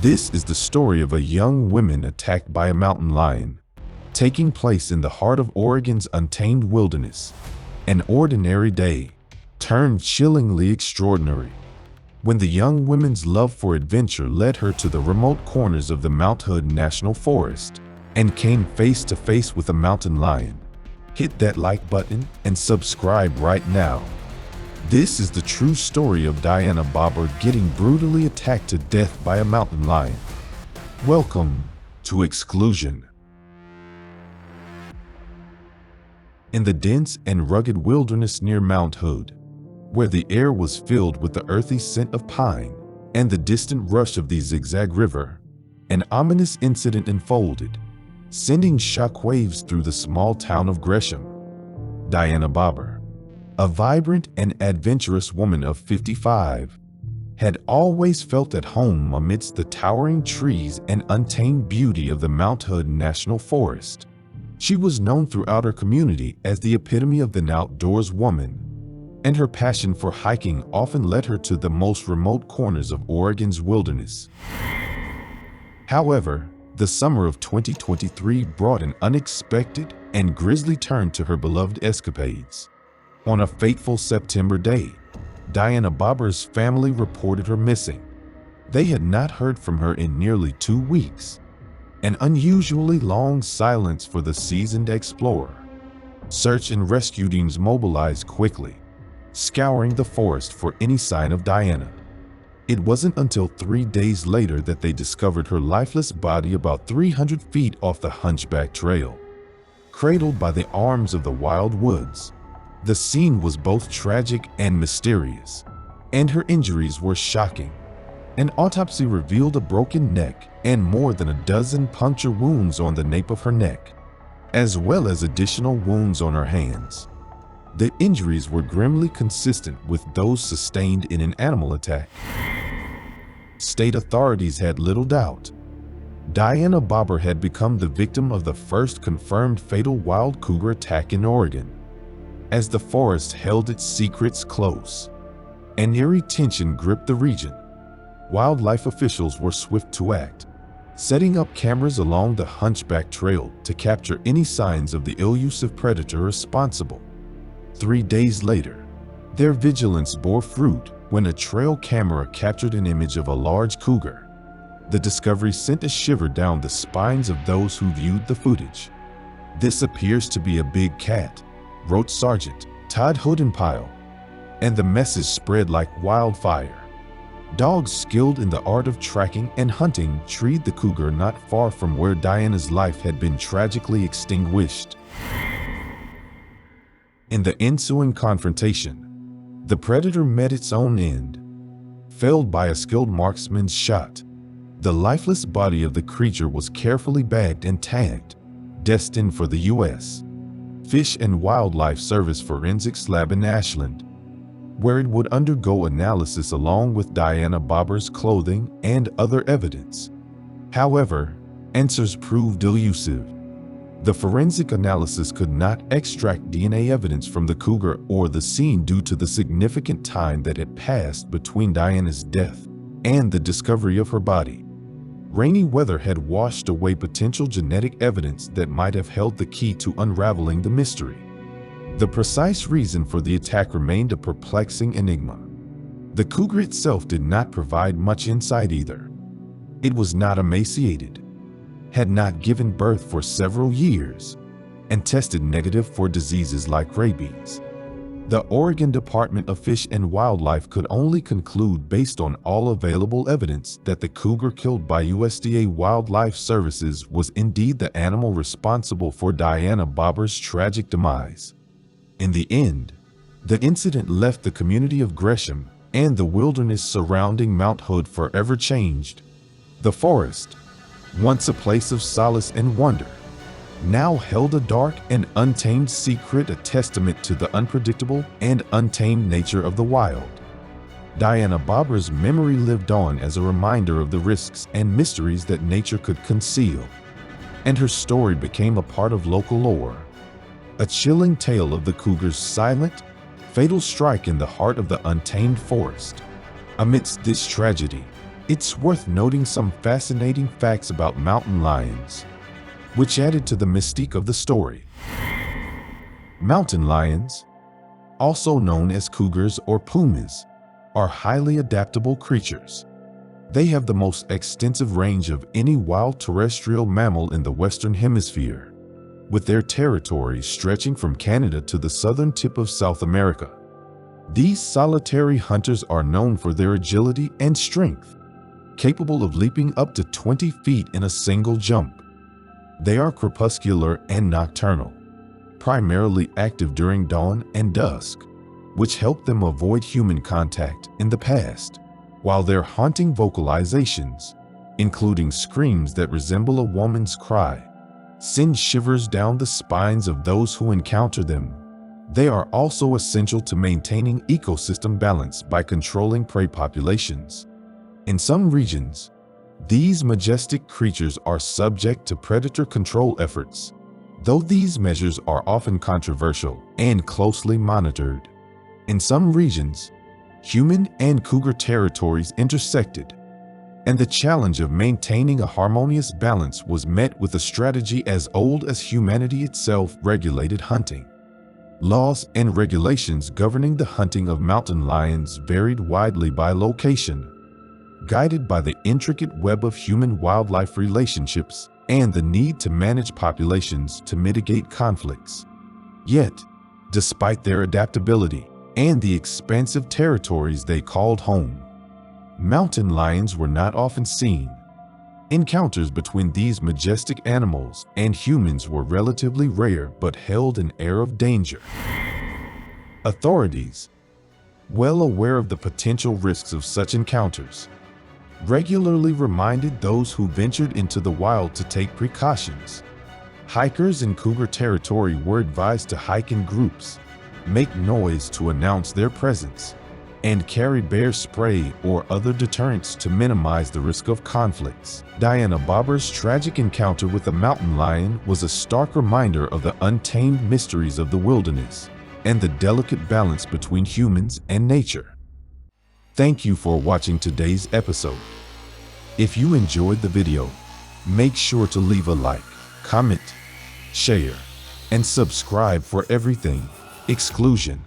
This is the story of a young woman attacked by a mountain lion, taking place in the heart of Oregon's untamed wilderness. An ordinary day turned chillingly extraordinary when the young woman's love for adventure led her to the remote corners of the Mount Hood National Forest and came face to face with a mountain lion. Hit that like button and subscribe right now. This is the true story of Diana Bobber getting brutally attacked to death by a mountain lion. Welcome to Exclusion. In the dense and rugged wilderness near Mount Hood, where the air was filled with the earthy scent of pine and the distant rush of the Zigzag River, an ominous incident unfolded, sending shockwaves through the small town of Gresham. Diana Bobber, a vibrant and adventurous woman of 55, had always felt at home amidst the towering trees and untamed beauty of the Mount Hood National Forest. She was known throughout her community as the epitome of the outdoors woman, and her passion for hiking often led her to the most remote corners of Oregon's wilderness. However, the summer of 2023 brought an unexpected and grisly turn to her beloved escapades. On a fateful September day, Diana Bobber's family reported her missing. They had not heard from her in nearly 2 weeks, an unusually long silence for the seasoned explorer. Search and rescue teams mobilized quickly, scouring the forest for any sign of Diana. It wasn't until 3 days later that they discovered her lifeless body about 300 feet off the Hunchback Trail. Cradled by the arms of the wild woods, the scene was both tragic and mysterious, and her injuries were shocking. An autopsy revealed a broken neck and more than a dozen puncture wounds on the nape of her neck, as well as additional wounds on her hands. The injuries were grimly consistent with those sustained in an animal attack. State authorities had little doubt. Diana Bobber had become the victim of the first confirmed fatal wild cougar attack in Oregon. As the forest held its secrets close, an eerie tension gripped the region. Wildlife officials were swift to act, setting up cameras along the Hunchback Trail to capture any signs of the elusive predator responsible. 3 days later, their vigilance bore fruit when a trail camera captured an image of a large cougar. The discovery sent a shiver down the spines of those who viewed the footage. "This appears to be a big cat," wrote Sergeant Todd Hoodenpyle, and the message spread like wildfire. Dogs skilled in the art of tracking and hunting treed the cougar not far from where Diana's life had been tragically extinguished. In the ensuing confrontation, the predator met its own end. Felled by a skilled marksman's shot, the lifeless body of the creature was carefully bagged and tagged, destined for the U.S. Fish and Wildlife Service forensics lab in Ashland, where it would undergo analysis along with Diana Bobber's clothing and other evidence. However, answers proved elusive. The forensic analysis could not extract DNA evidence from the cougar or the scene due to the significant time that had passed between Diana's death and the discovery of her body. Rainy weather had washed away potential genetic evidence that might have held the key to unraveling the mystery. The precise reason for the attack remained a perplexing enigma. The cougar itself did not provide much insight either. It was not emaciated, had not given birth for several years, and tested negative for diseases like rabies. The Oregon Department of Fish and Wildlife could only conclude based on all available evidence that the cougar killed by USDA Wildlife Services was indeed the animal responsible for Diana Bobber's tragic demise. In the end, the incident left the community of Gresham and the wilderness surrounding Mount Hood forever changed. The forest, once a place of solace and wonder, now held a dark and untamed secret, a testament to the unpredictable and untamed nature of the wild. Diana Bobber's memory lived on as a reminder of the risks and mysteries that nature could conceal, and her story became a part of local lore. A chilling tale of the cougar's silent, fatal strike in the heart of the untamed forest. Amidst this tragedy, It's worth noting some fascinating facts about mountain lions, which added to the mystique of the story. Mountain lions, also known as cougars or pumas, are highly adaptable creatures. They have the most extensive range of any wild terrestrial mammal in the Western Hemisphere, with their territory stretching from Canada to the southern tip of South America. These solitary hunters are known for their agility and strength, capable of leaping up to 20 feet in a single jump. They are crepuscular and nocturnal, primarily active during dawn and dusk, which helped them avoid human contact in the past, while their haunting vocalizations, including screams that resemble a woman's cry, send shivers down the spines of those who encounter them. They are also essential to maintaining ecosystem balance by controlling prey populations. In some regions, these majestic creatures are subject to predator control efforts, though these measures are often controversial and closely monitored. In some regions, human and cougar territories intersected, and the challenge of maintaining a harmonious balance was met with a strategy as old as humanity itself: regulated hunting. Laws and regulations governing the hunting of mountain lions varied widely by location, guided by the intricate web of human-wildlife relationships and the need to manage populations to mitigate conflicts. Yet, despite their adaptability and the expansive territories they called home, mountain lions were not often seen. Encounters between these majestic animals and humans were relatively rare but held an air of danger. Authorities, well aware of the potential risks of such encounters, regularly reminded those who ventured into the wild to take precautions. Hikers in cougar territory were advised to hike in groups, make noise to announce their presence, and carry bear spray or other deterrents to minimize the risk of conflicts. Diana Barber's tragic encounter with a mountain lion was a stark reminder of the untamed mysteries of the wilderness and the delicate balance between humans and nature. Thank you for watching today's episode. If you enjoyed the video, make sure to leave a like, comment, share, and subscribe for everything Exclusion.